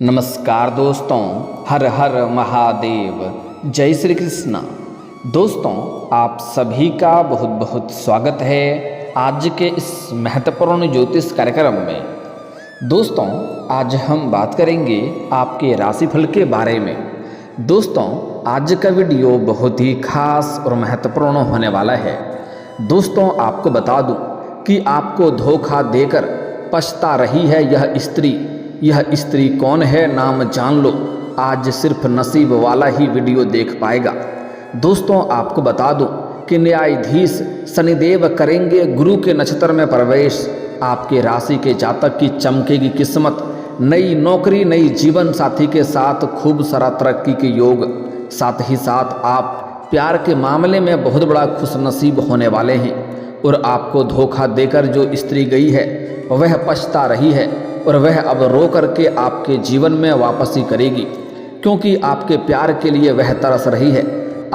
नमस्कार दोस्तों, हर हर महादेव, जय श्री कृष्णा। दोस्तों, आप सभी का बहुत बहुत स्वागत है आज के इस महत्वपूर्ण ज्योतिष कार्यक्रम में। दोस्तों, आज हम बात करेंगे आपके राशिफल के बारे में। दोस्तों, आज का वीडियो बहुत ही खास और महत्वपूर्ण होने वाला है। दोस्तों, आपको बता दूं कि आपको धोखा देकर पछता रही है यह स्त्री कौन है, नाम जान लो। आज सिर्फ नसीब वाला ही वीडियो देख पाएगा। दोस्तों, आपको बता दूं कि न्यायाधीश शनिदेव करेंगे गुरु के नक्षत्र में प्रवेश। आपके राशि के जातक की चमकेगी किस्मत, नई नौकरी, नई जीवन साथी के साथ खूब सारा तरक्की के योग। साथ ही साथ आप प्यार के मामले में बहुत बड़ा खुशनसीब होने वाले हैं। और आपको धोखा देकर जो स्त्री गई है वह पछता रही है और वह अब रो करके आपके जीवन में वापसी करेगी, क्योंकि आपके प्यार के लिए वह तरस रही है।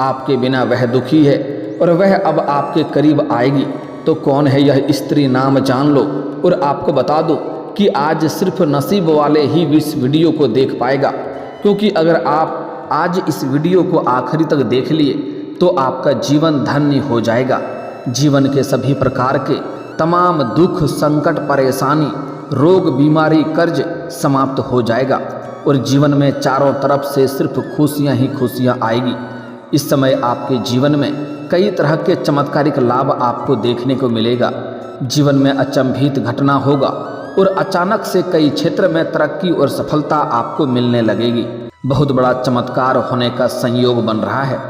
आपके बिना वह दुखी है और वह अब आपके करीब आएगी। तो कौन है यह स्त्री, नाम जान लो। और आपको बता दूं कि आज सिर्फ नसीब वाले ही इस वीडियो को देख पाएगा, क्योंकि अगर आप आज इस वीडियो को आखिरी तक देख लिए तो आपका जीवन धन्य हो जाएगा। जीवन के सभी प्रकार के तमाम दुख, संकट, परेशानी, रोग, बीमारी, कर्ज समाप्त हो जाएगा और जीवन में चारों तरफ से सिर्फ खुशियां ही खुशियां आएगी। इस समय आपके जीवन में कई तरह के चमत्कारिक लाभ आपको देखने को मिलेगा। जीवन में अचंभित घटना होगा और अचानक से कई क्षेत्र में तरक्की और सफलता आपको मिलने लगेगी। बहुत बड़ा चमत्कार होने का संयोग बन रहा है।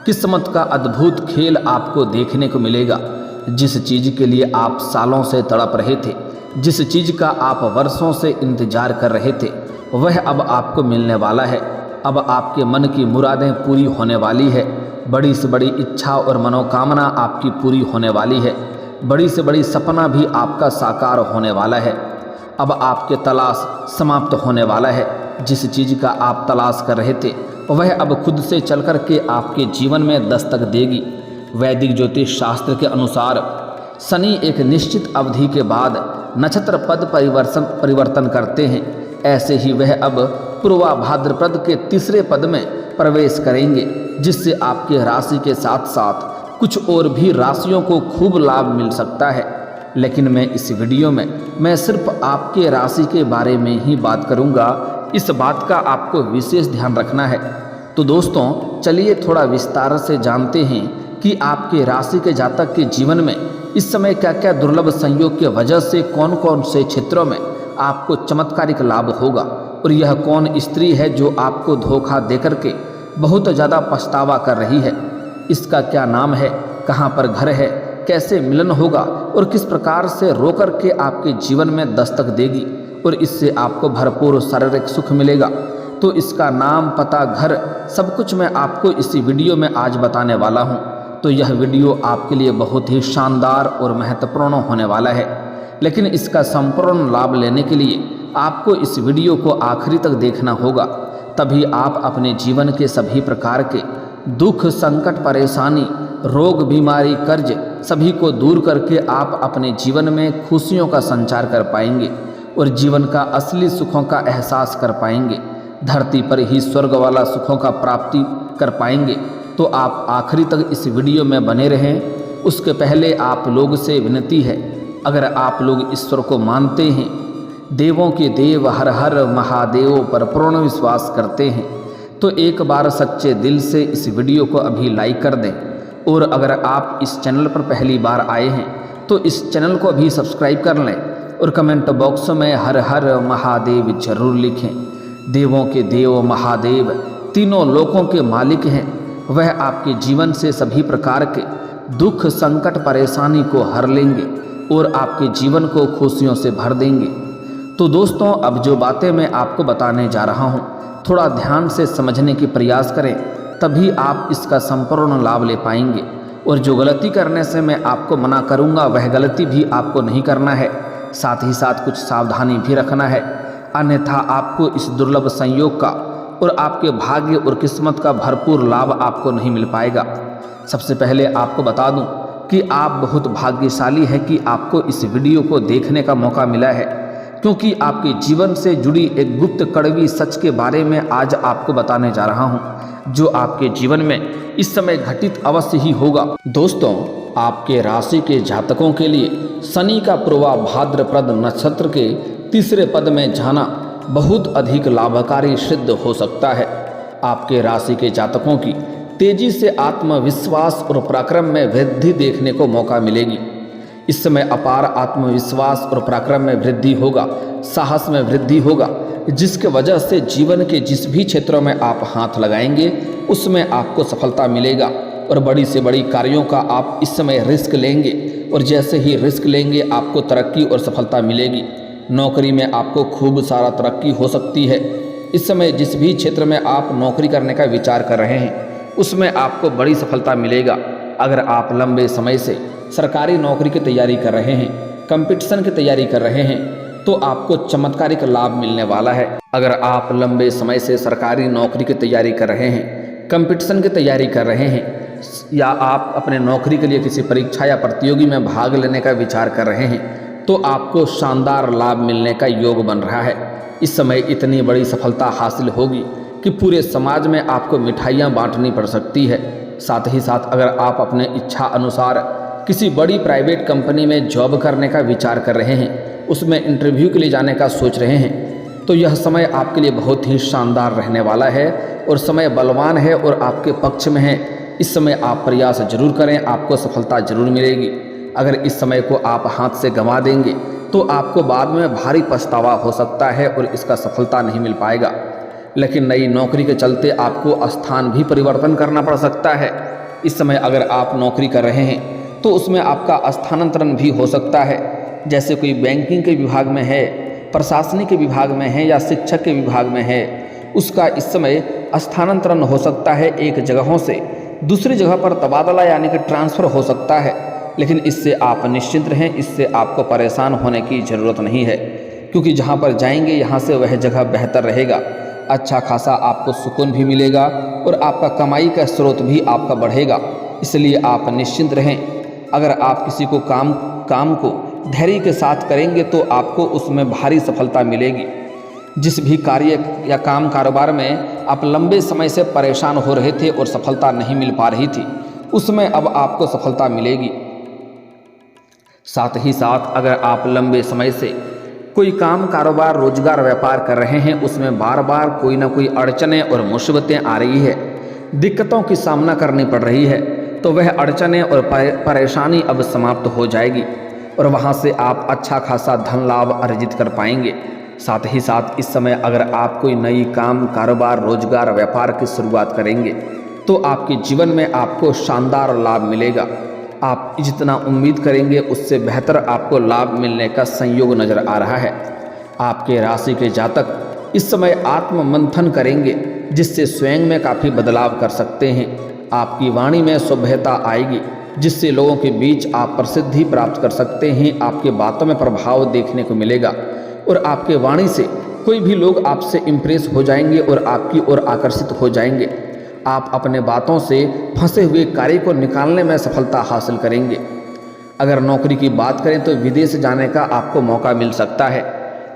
किस्मत का अद्भुत खेल आपको देखने को मिलेगा। जिस चीज के लिए आप सालों से तड़प रहे थे, जिस चीज का आप वर्षों से इंतजार कर रहे थे, वह अब आपको मिलने वाला है। अब आपके मन की मुरादें पूरी होने वाली है। बड़ी से बड़ी इच्छा और मनोकामना आपकी पूरी होने वाली है। बड़ी से बड़ी सपना भी आपका साकार होने वाला है। अब आपके तलाश समाप्त होने वाला है। जिस चीज का आप तलाश कर रहे थे वह अब खुद से चल कर के आपके जीवन में दस्तक देगी। वैदिक ज्योतिष शास्त्र के अनुसार शनि एक निश्चित अवधि के बाद नक्षत्र पद परिवर्तन करते हैं। ऐसे ही वह अब पूर्वा भाद्रपद के तीसरे पद में प्रवेश करेंगे, जिससे आपके राशि के साथ साथ कुछ और भी राशियों को खूब लाभ मिल सकता है। लेकिन मैं इस वीडियो में सिर्फ आपके राशि के बारे में ही बात करूंगा। इस बात का आपको विशेष ध्यान रखना है। तो दोस्तों, चलिए थोड़ा विस्तार से जानते हैं कि आपके राशि के जातक के जीवन में इस समय क्या क्या दुर्लभ संयोग की वजह से कौन कौन से क्षेत्रों में आपको चमत्कारिक लाभ होगा, और यह कौन स्त्री है जो आपको धोखा देकर के बहुत ज़्यादा पछतावा कर रही है। इसका क्या नाम है, कहाँ पर घर है, कैसे मिलन होगा और किस प्रकार से रो कर के आपके जीवन में दस्तक देगी और इससे आपको भरपूर शारीरिक सुख मिलेगा। तो इसका नाम, पता, घर सब कुछ मैं आपको इसी वीडियो में आज बताने वाला हूँ। तो यह वीडियो आपके लिए बहुत ही शानदार और महत्वपूर्ण होने वाला है। लेकिन इसका संपूर्ण लाभ लेने के लिए आपको इस वीडियो को आखिरी तक देखना होगा। तभी आप अपने जीवन के सभी प्रकार के दुख, संकट, परेशानी, रोग, बीमारी, कर्ज सभी को दूर करके आप अपने जीवन में खुशियों का संचार कर पाएंगे और जीवन का असली सुखों का एहसास कर पाएंगे। धरती पर ही स्वर्ग वाला सुखों का प्राप्ति कर पाएंगे। तो आप आखिरी तक इस वीडियो में बने रहें। उसके पहले आप लोग से विनती है, अगर आप लोग ईश्वर को मानते हैं, देवों के देव हर हर महादेव पर पूर्ण विश्वास करते हैं, तो एक बार सच्चे दिल से इस वीडियो को अभी लाइक कर दें। और अगर आप इस चैनल पर पहली बार आए हैं तो इस चैनल को अभी सब्सक्राइब कर लें और कमेंट बॉक्स में हर हर महादेव जरूर लिखें। देवों के देव महादेव तीनों लोकों के मालिक हैं। वह आपके जीवन से सभी प्रकार के दुख, संकट, परेशानी को हर लेंगे और आपके जीवन को खुशियों से भर देंगे। तो दोस्तों, अब जो बातें मैं आपको बताने जा रहा हूँ, थोड़ा ध्यान से समझने की प्रयास करें, तभी आप इसका संपूर्ण लाभ ले पाएंगे। और जो गलती करने से मैं आपको मना करूँगा वह गलती भी आपको नहीं करना है। साथ ही साथ कुछ सावधानी भी रखना है, अन्यथा आपको इस दुर्लभ संयोग का और आपके भाग्य और किस्मत का भरपूर लाभ आपको नहीं मिल पाएगा। सबसे पहले आपको बता दूं कि आप बहुत भाग्यशाली हैं कि आपको इस वीडियो को देखने का मौका मिला है। क्योंकि आपके जीवन से जुड़ी एक गुप्त कड़वी सच के बारे में आज आपको बताने जा रहा हूं, जो आपके जीवन में इस समय घटित अवश्य ही होगा। दोस्तों, आपके राशि के जातकों के लिए शनि का पूर्वा भाद्रपद नक्षत्र के तीसरे पद में जाना बहुत अधिक लाभकारी सिद्ध हो सकता है। आपके राशि के जातकों की तेजी से आत्मविश्वास और पराक्रम में वृद्धि देखने को मौका मिलेगी। इस समय अपार आत्मविश्वास और पराक्रम में वृद्धि होगा, साहस में वृद्धि होगा, जिसके वजह से जीवन के जिस भी क्षेत्रों में आप हाथ लगाएंगे उसमें आपको सफलता मिलेगा और बड़ी से बड़ी कार्यों का आप इस समय रिस्क लेंगे और जैसे ही रिस्क लेंगे आपको तरक्की और सफलता मिलेगी। नौकरी में आपको खूब सारा तरक्की हो सकती है। इस समय जिस भी क्षेत्र में आप नौकरी करने का विचार कर रहे हैं उसमें आपको बड़ी सफलता मिलेगा। अगर आप लंबे समय से सरकारी नौकरी की तैयारी कर रहे हैं, कंपटीशन की तैयारी कर रहे हैं, तो आपको चमत्कारिक लाभ मिलने वाला है। अगर आप लंबे समय से सरकारी नौकरी की तैयारी कर रहे हैं, कंपटीशन की तैयारी कर रहे हैं, या आप अपने नौकरी के लिए किसी परीक्षा या प्रतियोगी में भाग लेने का विचार कर रहे हैं, तो आपको शानदार लाभ मिलने का योग बन रहा है। इस समय इतनी बड़ी सफलता हासिल होगी कि पूरे समाज में आपको मिठाइयाँ बांटनी पड़ सकती है। साथ ही साथ अगर आप अपने इच्छा अनुसार किसी बड़ी प्राइवेट कंपनी में जॉब करने का विचार कर रहे हैं, उसमें इंटरव्यू के लिए जाने का सोच रहे हैं, तो यह समय आपके लिए बहुत ही शानदार रहने वाला है और समय बलवान है और आपके पक्ष में है। इस समय आप प्रयास जरूर करें, आपको सफलता जरूर मिलेगी। अगर इस समय को आप हाथ से गंवा देंगे तो आपको बाद में भारी पछतावा हो सकता है और इसका सफलता नहीं मिल पाएगा। लेकिन नई नौकरी के चलते आपको स्थान भी परिवर्तन करना पड़ सकता है। इस समय अगर आप नौकरी कर रहे हैं तो उसमें आपका स्थानांतरण भी हो सकता है। जैसे कोई बैंकिंग के विभाग में है, प्रशासनिक के विभाग में है या शिक्षक के विभाग में है, उसका इस समय स्थानांतरण हो सकता है। एक जगहों से दूसरी जगह पर तबादला यानी कि ट्रांसफ़र हो सकता है। लेकिन इससे आप निश्चिंत रहें, इससे आपको परेशान होने की ज़रूरत नहीं है, क्योंकि जहाँ पर जाएंगे यहाँ से वह जगह बेहतर रहेगा। अच्छा खासा आपको सुकून भी मिलेगा और आपका कमाई का स्रोत भी आपका बढ़ेगा। इसलिए आप निश्चिंत रहें। अगर आप किसी को काम को धैर्य के साथ करेंगे तो आपको उसमें भारी सफलता मिलेगी। जिस भी कार्य या काम कारोबार में आप लंबे समय से परेशान हो रहे थे और सफलता नहीं मिल पा रही थी, उसमें अब आपको सफलता मिलेगी। साथ ही साथ अगर आप लंबे समय से कोई काम कारोबार रोजगार व्यापार कर रहे हैं, उसमें बार बार कोई ना कोई अड़चनें और मुसीबतें आ रही है, दिक्कतों की सामना करनी पड़ रही है, तो वह अड़चनें और परेशानी अब समाप्त हो जाएगी और वहां से आप अच्छा खासा धन लाभ अर्जित कर पाएंगे। साथ ही साथ इस समय अगर आप कोई नई काम कारोबार रोजगार व्यापार की शुरुआत करेंगे तो आपके जीवन में आपको शानदार लाभ मिलेगा। आप जितना उम्मीद करेंगे उससे बेहतर आपको लाभ मिलने का संयोग नजर आ रहा है। आपके राशि के जातक इस समय आत्म मंथन करेंगे, जिससे स्वयं में काफ़ी बदलाव कर सकते हैं। आपकी वाणी में सभ्यता आएगी, जिससे लोगों के बीच आप प्रसिद्धि प्राप्त कर सकते हैं। आपके बातों में प्रभाव देखने को मिलेगा और आपके वाणी से कोई भी लोग आपसे इम्प्रेस हो जाएंगे और आपकी ओर आकर्षित हो जाएंगे। आप अपने बातों से फंसे हुए कार्य को निकालने में सफलता हासिल करेंगे। अगर नौकरी की बात करें तो विदेश जाने का आपको मौका मिल सकता है।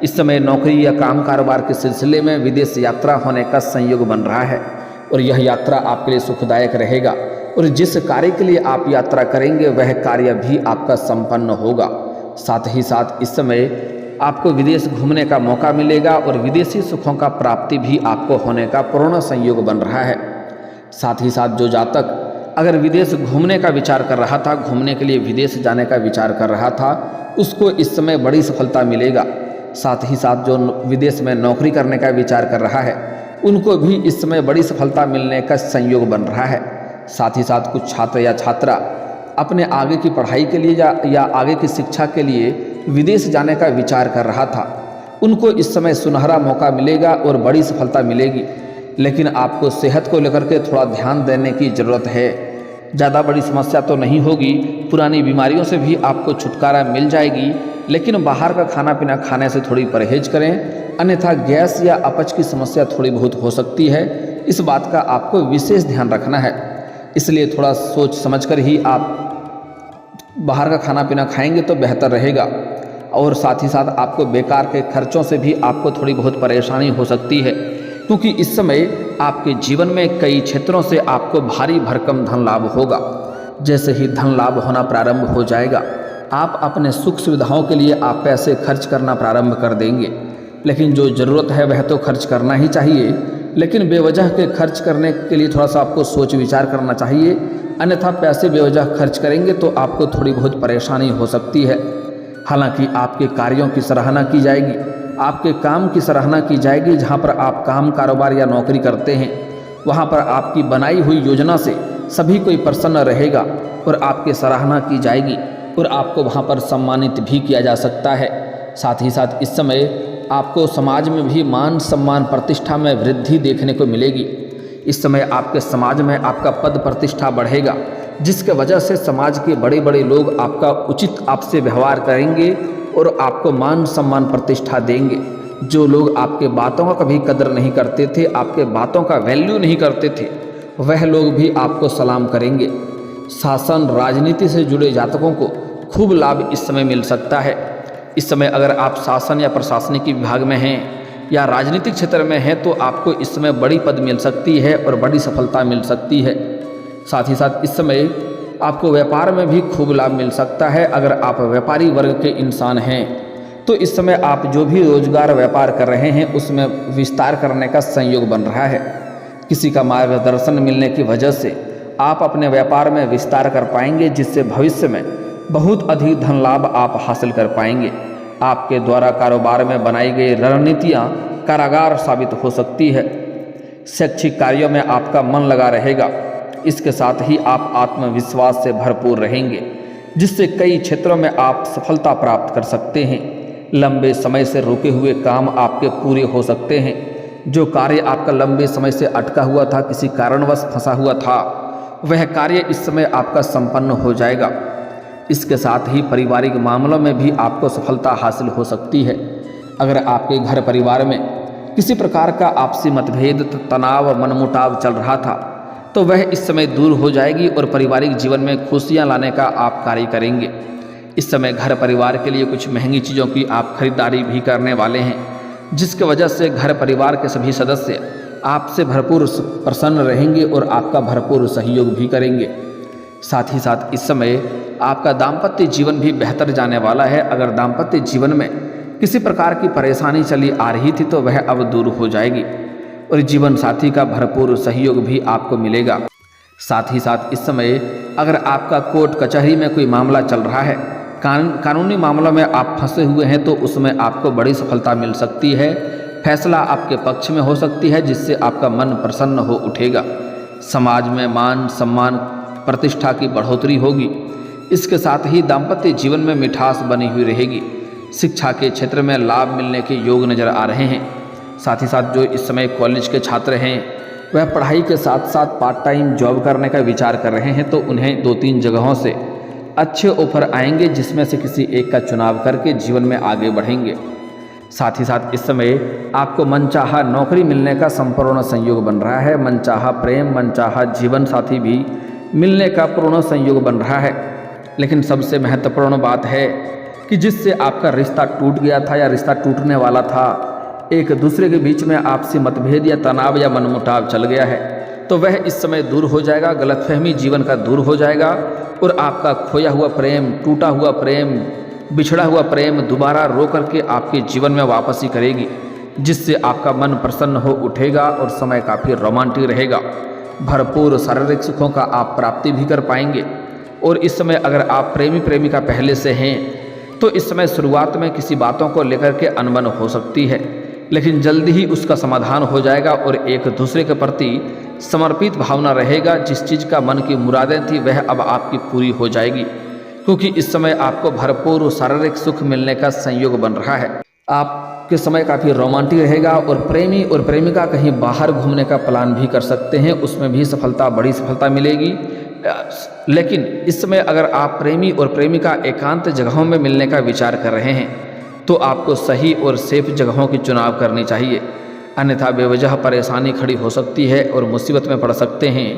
इस समय नौकरी या काम कारोबार के सिलसिले में विदेश यात्रा होने का संयोग बन रहा है और यह यात्रा आपके लिए सुखदायक रहेगा और जिस कार्य के लिए आप यात्रा करेंगे वह कार्य भी आपका संपन्न होगा। साथ ही साथ इस समय आपको विदेश घूमने का मौका मिलेगा और विदेशी सुखों का प्राप्ति भी आपको होने का पूर्ण संयोग बन रहा है। साथ ही साथ जो जातक अगर विदेश घूमने का विचार कर रहा था, घूमने के लिए विदेश जाने का विचार कर रहा था, उसको इस समय बड़ी सफलता मिलेगा। साथ ही साथ जो विदेश में नौकरी करने का विचार कर रहा है उनको भी इस समय बड़ी सफलता मिलने का संयोग बन रहा है। साथ ही साथ कुछ छात्र या छात्रा अपने आगे की पढ़ाई के लिए या आगे की शिक्षा के लिए विदेश जाने का विचार कर रहा था, उनको इस समय सुनहरा मौका मिलेगा और बड़ी सफलता मिलेगी। लेकिन आपको सेहत को लेकर के थोड़ा ध्यान देने की ज़रूरत है। ज़्यादा बड़ी समस्या तो नहीं होगी, पुरानी बीमारियों से भी आपको छुटकारा मिल जाएगी, लेकिन बाहर का खाना पीना खाने से थोड़ी परहेज करें, अन्यथा गैस या अपच की समस्या थोड़ी बहुत हो सकती है। इस बात का आपको विशेष ध्यान रखना है, इसलिए थोड़ा सोच समझकर ही आप बाहर का खाना पीना खाएंगे तो बेहतर रहेगा। और साथ ही साथ आपको बेकार के खर्चों से भी आपको थोड़ी बहुत परेशानी हो सकती है, क्योंकि इस समय आपके जीवन में कई क्षेत्रों से आपको भारी भरकम धन लाभ होगा। जैसे ही धन लाभ होना प्रारंभ हो जाएगा, आप अपने सुख सुविधाओं के लिए आप पैसे खर्च करना प्रारंभ कर देंगे। लेकिन जो ज़रूरत है वह तो खर्च करना ही चाहिए, लेकिन बेवजह के खर्च करने के लिए थोड़ा सा आपको सोच विचार करना चाहिए, अन्यथा पैसे बेवजह खर्च करेंगे तो आपको थोड़ी बहुत परेशानी हो सकती है। हालांकि आपके कार्यों की सराहना की जाएगी, आपके काम की सराहना की जाएगी। जहां पर आप काम, कारोबार या नौकरी करते हैं, वहां पर आपकी बनाई हुई योजना से सभी कोई प्रसन्न रहेगा और आपकी सराहना की जाएगी और आपको वहां पर सम्मानित भी किया जा सकता है। साथ ही साथ इस समय आपको समाज में भी मान सम्मान प्रतिष्ठा में वृद्धि देखने को मिलेगी। इस समय आपके समाज में आपका पद प्रतिष्ठा बढ़ेगा, जिसके वजह से समाज के बड़े बड़े लोग आपका उचित आपसे व्यवहार करेंगे और आपको मान सम्मान प्रतिष्ठा देंगे। जो लोग आपके बातों का कभी कदर नहीं करते थे, आपके बातों का वैल्यू नहीं करते थे, वह लोग भी आपको सलाम करेंगे। शासन, राजनीति से जुड़े जातकों को खूब लाभ इस समय मिल सकता है। इस समय अगर आप शासन या प्रशासनिक विभाग में हैं या राजनीतिक क्षेत्र में हैं तो आपको इस समय बड़ी पद मिल सकती है और बड़ी सफलता मिल सकती है। साथ ही साथ इस समय आपको व्यापार में भी खूब लाभ मिल सकता है। अगर आप व्यापारी वर्ग के इंसान हैं तो इस समय आप जो भी रोजगार व्यापार कर रहे हैं उसमें विस्तार करने का संयोग बन रहा है। किसी का मार्गदर्शन मिलने की वजह से आप अपने व्यापार में विस्तार कर पाएंगे, जिससे भविष्य में बहुत अधिक धन लाभ आप हासिल कर पाएंगे। आपके द्वारा कारोबार में बनाई गई रणनीतियाँ कारागार साबित हो सकती है। शैक्षिक कार्यों में आपका मन लगा रहेगा। इसके साथ ही आप आत्मविश्वास से भरपूर रहेंगे, जिससे कई क्षेत्रों में आप सफलता प्राप्त कर सकते हैं। लंबे समय से रुके हुए काम आपके पूरे हो सकते हैं। जो कार्य आपका लंबे समय से अटका हुआ था, किसी कारणवश फंसा हुआ था, वह कार्य इस समय आपका संपन्न हो जाएगा। इसके साथ ही पारिवारिक मामलों में भी आपको सफलता हासिल हो सकती है। अगर आपके घर परिवार में किसी प्रकार का आपसी मतभेद, तनाव, मनमुटाव चल रहा था तो वह इस समय दूर हो जाएगी और पारिवारिक जीवन में खुशियां लाने का आप कार्य करेंगे। इस समय घर परिवार के लिए कुछ महंगी चीज़ों की आप खरीदारी भी करने वाले हैं, जिसकी वजह से घर परिवार के सभी सदस्य आपसे भरपूर प्रसन्न रहेंगे और आपका भरपूर सहयोग भी करेंगे। साथ ही साथ इस समय आपका दाम्पत्य जीवन भी बेहतर जाने वाला है। अगर दाम्पत्य जीवन में किसी प्रकार की परेशानी चली आ रही थी तो वह अब दूर हो जाएगी और जीवन साथी का भरपूर सहयोग भी आपको मिलेगा। साथ ही साथ इस समय अगर आपका कोर्ट कचहरी में कोई मामला चल रहा है, कानूनी मामलों में आप फंसे हुए हैं, तो उसमें आपको बड़ी सफलता मिल सकती है। फैसला आपके पक्ष में हो सकती है, जिससे आपका मन प्रसन्न हो उठेगा। समाज में मान सम्मान प्रतिष्ठा की बढ़ोतरी होगी। इसके साथ ही दाम्पत्य जीवन में मिठास बनी हुई रहेगी। शिक्षा के क्षेत्र में लाभ मिलने के योग नजर आ रहे हैं। साथ ही साथ जो इस समय कॉलेज के छात्र हैं वह पढ़ाई के साथ साथ पार्ट टाइम जॉब करने का विचार कर रहे हैं, तो उन्हें 2-3 जगहों से अच्छे ऑफर आएंगे, जिसमें से किसी एक का चुनाव करके जीवन में आगे बढ़ेंगे। साथ ही साथ इस समय आपको मनचाहा नौकरी मिलने का संपूर्ण संयोग बन रहा है। मनचाहा प्रेम, मनचाहा जीवन साथी भी मिलने का पूर्ण संयोग बन रहा है। लेकिन सबसे महत्वपूर्ण बात है कि जिससे आपका रिश्ता टूट गया था या रिश्ता टूटने वाला था, एक दूसरे के बीच में आपसी मतभेद या तनाव या मनमुटाव चल गया है, तो वह इस समय दूर हो जाएगा। गलतफहमी जीवन का दूर हो जाएगा और आपका खोया हुआ प्रेम, टूटा हुआ प्रेम, बिछड़ा हुआ प्रेम दोबारा रो करके आपके जीवन में वापसी करेगी, जिससे आपका मन प्रसन्न हो उठेगा और समय काफ़ी रोमांटिक रहेगा। भरपूर शारीरिक सुखों का आप प्राप्ति भी कर पाएंगे। और इस समय अगर आप प्रेमी प्रेमिका पहले से हैं तो इस समय शुरुआत में किसी बातों को लेकर के अनबन हो सकती है, लेकिन जल्दी ही उसका समाधान हो जाएगा और एक दूसरे के प्रति समर्पित भावना रहेगा। जिस चीज़ का मन की मुरादें थी वह अब आपकी पूरी हो जाएगी, क्योंकि इस समय आपको भरपूर शारीरिक सुख मिलने का संयोग बन रहा है। आपके समय काफ़ी रोमांटिक रहेगा और प्रेमी और प्रेमिका कहीं बाहर घूमने का प्लान भी कर सकते हैं, उसमें भी सफलता, बड़ी सफलता मिलेगी। लेकिन इस समय अगर आप प्रेमी और प्रेमिका एकांत जगहों में मिलने का विचार कर रहे हैं तो आपको सही और सेफ जगहों की चुनाव करनी चाहिए, अन्यथा बेवजह परेशानी खड़ी हो सकती है और मुसीबत में पड़ सकते हैं।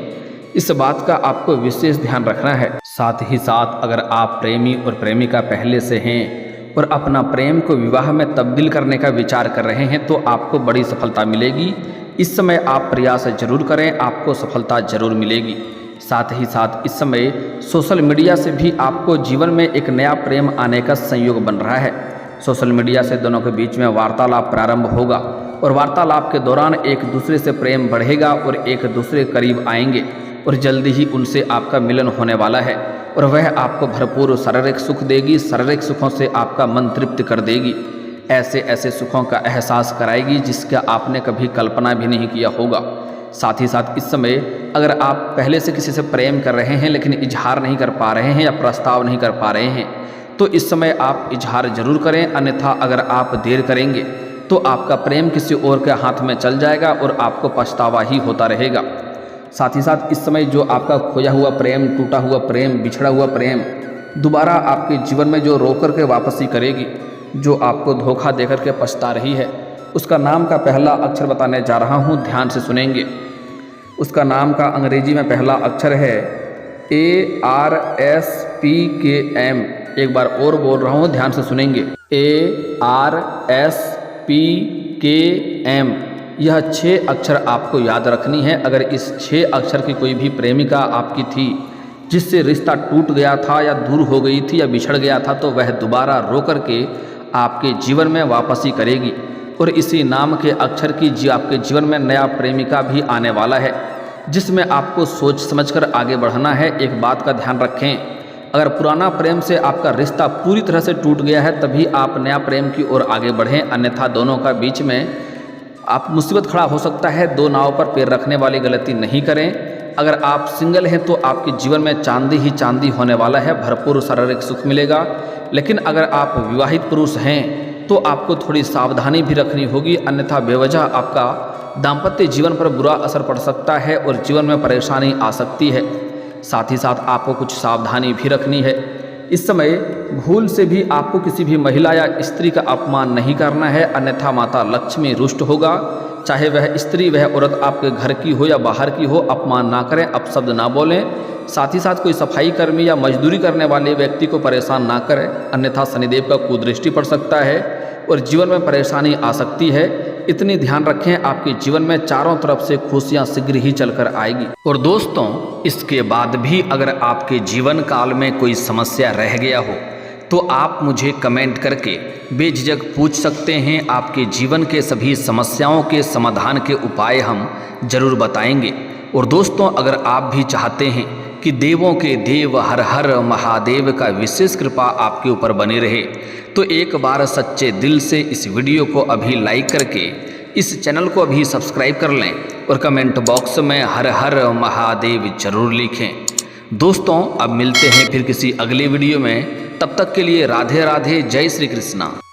इस बात का आपको विशेष ध्यान रखना है। साथ ही साथ अगर आप प्रेमी और प्रेमिका पहले से हैं और अपना प्रेम को विवाह में तब्दील करने का विचार कर रहे हैं तो आपको बड़ी सफलता मिलेगी। इस समय आप प्रयास जरूर करें, आपको सफलता जरूर मिलेगी। साथ ही साथ इस समय सोशल मीडिया से भी आपको जीवन में एक नया प्रेम आने का संयोग बन रहा है। सोशल मीडिया से दोनों के बीच में वार्तालाप प्रारंभ होगा और वार्तालाप के दौरान एक दूसरे से प्रेम बढ़ेगा और एक दूसरे के करीब आएंगे और जल्दी ही उनसे आपका मिलन होने वाला है और वह आपको भरपूर शारीरिक सुख देगी। शारीरिक सुखों से आपका मन तृप्त कर देगी, ऐसे ऐसे सुखों का एहसास कराएगी जिसका आपने कभी कल्पना भी नहीं किया होगा। साथ ही साथ इस समय अगर आप पहले से किसी से प्रेम कर रहे हैं लेकिन इजहार नहीं कर पा रहे हैं या प्रस्ताव नहीं कर पा रहे हैं तो इस समय आप इजहार जरूर करें, अन्यथा अगर आप देर करेंगे तो आपका प्रेम किसी और के हाथ में चल जाएगा और आपको पछतावा ही होता रहेगा। साथ ही साथ इस समय जो आपका खोया हुआ प्रेम, टूटा हुआ प्रेम, बिछड़ा हुआ प्रेम दोबारा आपके जीवन में जो रोकर के वापसी करेगी, जो आपको धोखा देकर के पछता रही है, उसका नाम का पहला अक्षर बताने जा रहा हूँ, ध्यान से सुनेंगे। उसका नाम का अंग्रेजी में पहला अक्षर है ARSPKM। एक बार और बोल रहा हूँ, ध्यान से सुनेंगे। ARSPKM। यह 6 अक्षर आपको याद रखनी है। अगर इस 6 अक्षर की कोई भी प्रेमिका आपकी थी जिससे रिश्ता टूट गया था या दूर हो गई थी या बिछड़ गया था तो वह दोबारा रो कर के आपके जीवन में वापसी करेगी और इसी नाम के अक्षर की आपके जीवन में नया प्रेमिका भी आने वाला है जिसमें आपको सोच समझकर आगे बढ़ना है। एक बात का ध्यान रखें, अगर पुराना प्रेम से आपका रिश्ता पूरी तरह से टूट गया है तभी आप नया प्रेम की ओर आगे बढ़ें, अन्यथा दोनों का बीच में आप मुसीबत खड़ा हो सकता है। 2 नाव पर पैर रखने वाली गलती नहीं करें। अगर आप सिंगल हैं तो आपके जीवन में चांदी ही चांदी होने वाला है, भरपूर शारीरिक सुख मिलेगा। लेकिन अगर आप विवाहित पुरुष हैं तो आपको थोड़ी सावधानी भी रखनी होगी, अन्यथा बेवजह आपका दाम्पत्य जीवन पर बुरा असर पड़ सकता है और जीवन में परेशानी आ सकती है। साथ ही साथ आपको कुछ सावधानी भी रखनी है। इस समय भूल से भी आपको किसी भी महिला या स्त्री का अपमान नहीं करना है, अन्यथा माता लक्ष्मी रुष्ट होगा। चाहे वह स्त्री वह औरत आपके घर की हो या बाहर की हो, अपमान ना करें, अपशब्द ना बोलें। साथ ही साथ कोई सफाई कर्मी या मजदूरी करने वाले व्यक्ति को परेशान ना करें, अन्यथा शनिदेव का कुदृष्टि पड़ सकता है और जीवन में परेशानी आ सकती है। इतनी ध्यान रखें, आपके जीवन में चारों तरफ से खुशियां शीघ्र ही चलकर आएगी। और दोस्तों, इसके बाद भी अगर आपके जीवन काल में कोई समस्या रह गया हो तो आप मुझे कमेंट करके बेझिझक पूछ सकते हैं। आपके जीवन के सभी समस्याओं के समाधान के उपाय हम जरूर बताएंगे। और दोस्तों, अगर आप भी चाहते हैं कि देवों के देव हर हर महादेव का विशेष कृपा आपके ऊपर बनी रहे तो एक बार सच्चे दिल से इस वीडियो को अभी लाइक करके इस चैनल को अभी सब्सक्राइब कर लें और कमेंट बॉक्स में हर हर महादेव जरूर लिखें। दोस्तों, अब मिलते हैं फिर किसी अगले वीडियो में। तब तक के लिए राधे राधे, जय श्री कृष्णा।